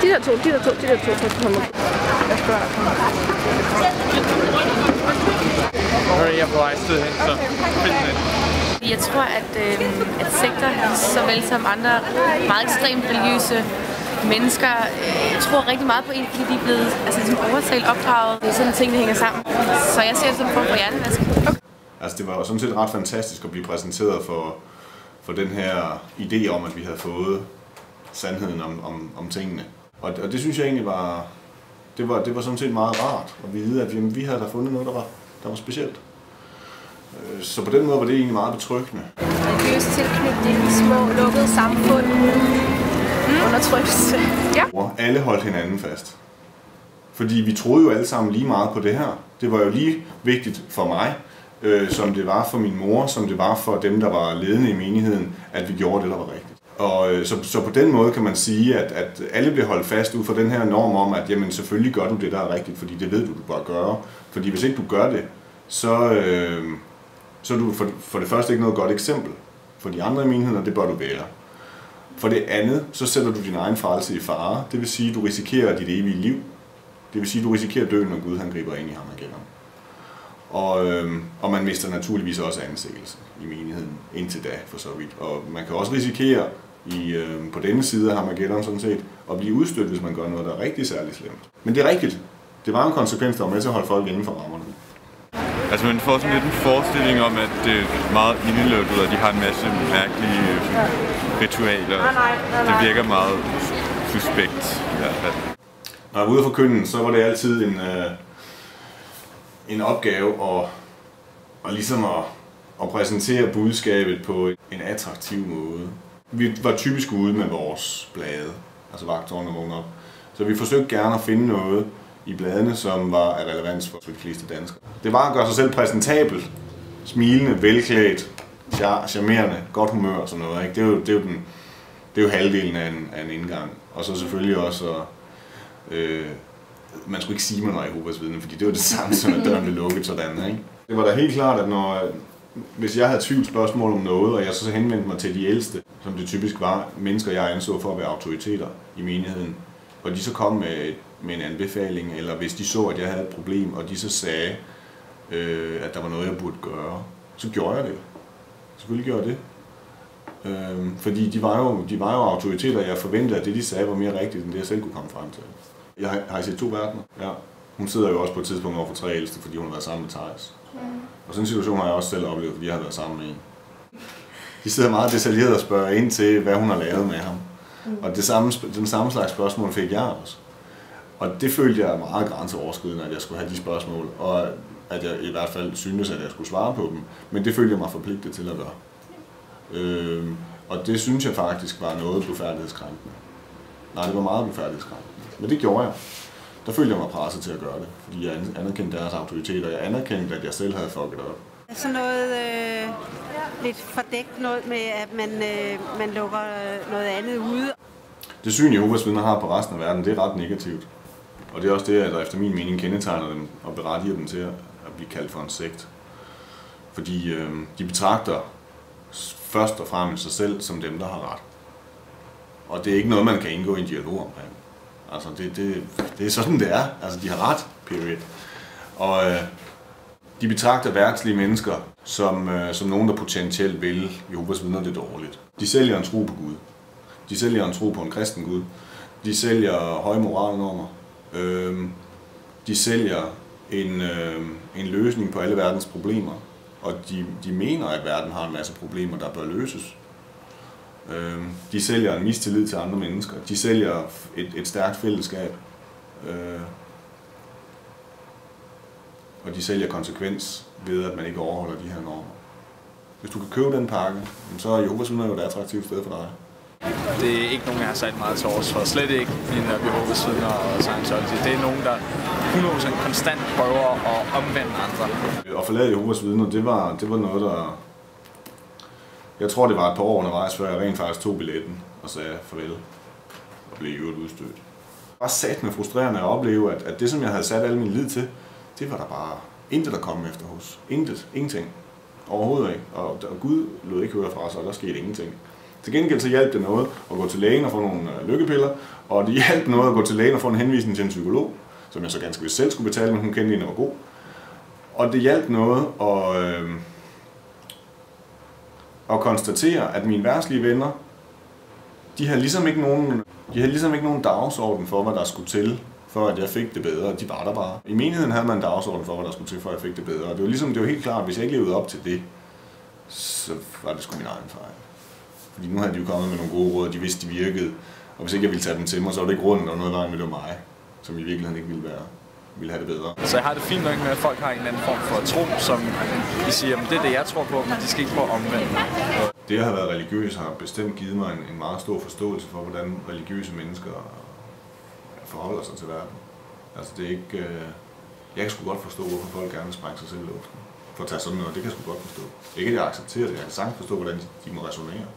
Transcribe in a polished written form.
De der to kommer. Jeg spørger dig. Jeg er på vej sted hen, så find den. Jeg tror, at sekter, såvel som andre meget ekstremt religiøse mennesker, tror rigtig meget på en, fordi de er blevet overtalt, opdraget. Det er sådan ting, der hænger sammen. Så jeg ser det som en form for hjernevask. Okay. Altså, det var jo sådan set ret fantastisk at blive præsenteret for den her idé om, at vi havde fået sandheden om tingene. Og det synes jeg egentlig var, det var sådan set meget rart at vide, at vi havde da fundet noget, der var specielt. Så på den måde var det egentlig meget betryggende. Religiøs tilknytning, små lukkede samfund, undertrykkelse. Ja. Alle holdt hinanden fast. Fordi vi troede jo alle sammen lige meget på det her. Det var jo lige vigtigt for mig, som det var for min mor, som det var for dem, der var ledende i menigheden, at vi gjorde det, der var rigtigt. Og så på den måde kan man sige, at alle blev holdt fast ud for den her norm om, at jamen, selvfølgelig gør du det, der er rigtigt, fordi det ved du bør gøre. Fordi hvis ikke du gør det, så er du for det første ikke noget godt eksempel for de andre i menigheden, og det bør du være. For det andet, så sætter du din egen frelse i fare. Det vil sige, at du risikerer dit evige liv. Det vil sige, at du risikerer at dø, når Gud han griber ind i Harmageddon. Og man mister naturligvis også anseelse i menigheden indtil da, for så vidt. Og man kan også risikere på denne side af Harmageddon sådan set at blive udstødt, hvis man gør noget, der er rigtig særligt slemt. Men det er rigtigt. Det var en konsekvens, der var med til at holde folk inden for rammerne. Altså man får sådan lidt en forestilling om, at det er meget indelukket, og de har en masse mærkelige ritualer. Det virker meget suspekt i hvert fald. Når jeg var ude for kønnen, så var det altid en opgave at ligesom at præsentere budskabet på en attraktiv måde. Vi var typisk ude med vores blade, altså vagtårn og vågne op. Så vi forsøgte gerne at finde noget i bladene, som var af relevans for de fleste danskere. Det var at gøre sig selv præsentabel, smilende, velklædt, charmerende, godt humør og sådan noget. Ikke? Det er jo halvdelen af en indgang. Og så selvfølgelig også man skulle ikke sige, man var Jehovas vidne, fordi det var det samme som at døren blev lukket sådan. Ikke? Det var da helt klart, at hvis jeg havde tvivlsspørgsmål om noget, og jeg så henvendte mig til de ældste, som det typisk var mennesker, jeg anså for at være autoriteter i menigheden, og de så kom med en anbefaling, eller hvis de så, at jeg havde et problem, og de så sagde, at der var noget, jeg burde gøre, så gjorde jeg det. Selvfølgelig gjorde jeg det. Fordi de var jo autoriteter, og jeg forventede, at det, de sagde, var mere rigtigt, end det, jeg selv kunne komme frem til. Jeg har set 2 verdener. Ja. Hun sidder jo også på et tidspunkt over for 3 ældste, fordi hun har været sammen med Thijs. Og sådan en situation har jeg også selv oplevet, fordi jeg har været sammen med en. De sidder meget detaljeret og spørger ind til, hvad hun har lavet med ham. Og den samme slags spørgsmål fik jeg også. Og det følte jeg meget grænseoverskridende, at jeg skulle have de spørgsmål, og at jeg i hvert fald syntes, at jeg skulle svare på dem. Men det følte jeg mig forpligtet til at gøre. Og det synes jeg faktisk var noget blufærdighedskrænkende. Nej, det var meget blufærdighedskrænkende. Men det gjorde jeg. Der følte jeg mig presset til at gøre det, fordi jeg anerkendte deres autoritet, og jeg anerkendte, at jeg selv havde fucket op. Så noget lidt fordækt noget med, at man lukker noget andet ude. Det syn, Jehovas vidner har på resten af verden, det er ret negativt. Og det er også det, der efter min mening kendetegner dem og berettiger dem til at blive kaldt for en sekt. Fordi de betragter først og fremmest sig selv som dem, der har ret. Og det er ikke noget, man kan indgå i en dialog omkring. Altså, det er sådan, det er. Altså, de har ret, period. Og de betragter verdslige mennesker som nogen, der potentielt vil Jehovas vidner det dårligt. De sælger en tro på Gud. De sælger en tro på en kristen Gud. De sælger høje moralnormer. De sælger en løsning på alle verdens problemer. Og de mener, at verden har en masse problemer, der bør løses. De sælger en mistillid til andre mennesker. De sælger et stærkt fællesskab. Og de sælger konsekvens ved, at man ikke overholder de her normer. Hvis du kan købe den pakke, så er Jehovas vidner jo et attraktivt sted for dig. Det er ikke nogen, jeg har sat meget til års for. Slet ikke mine Jehovas vidner og Scientology. Det er nogen, der 100% konstant prøver at omvende andre. At forlade Jehovas vidner, det var noget, der... Jeg tror, det var et par år undervejs, før jeg rent faktisk tog billetten og sagde farvel og blev i øvrigt udstødt. Det var satme frustrerende at opleve, at det, som jeg havde sat al min lid til, det var der bare intet, der kom efter hos. Ingenting. Overhovedet ikke. Og Gud lod ikke høre fra sig, og der skete ingenting. Til gengæld så hjalp det noget at gå til lægen og få nogle lykkepiller, og det hjalp noget at gå til lægen og få en henvisning til en psykolog, som jeg så ganske vist selv skulle betale, men hun kendte en, der var god. Og det hjalp noget at konstatere, at mine verdslige venner, de havde ligesom ikke nogen dagsorden for, hvad der skulle til, for at jeg fik det bedre. De var der bare. I menigheden havde man en dagsorden for, hvad der skulle til, for at jeg fik det bedre. Og det var helt klart, at hvis jeg ikke levede op til det, så var det sgu min egen fejl. Fordi nu havde de jo kommet med nogle gode råd, de vidste, de virkede. Og hvis ikke jeg ville tage dem til mig, så var det ikke grunden, og noget vejen med det var mig, som i virkeligheden ikke ville have det bedre. Så jeg har det fint nok med, at folk har en eller anden form for tro, som de siger, at det er det, jeg tror på, men de skal ikke prøve at omvende. Det at have været religiøs har bestemt givet mig en meget stor forståelse for, hvordan religiøse mennesker forholder sig til verden. Altså det er ikke... Jeg kan sgu godt forstå, hvorfor folk gerne vil sprænge sig selv i luften. For at tage sådan noget, det kan jeg sgu godt forstå. Ikke at jeg accepterer det, jeg kan sagtens forstå, hvordan de må resonere.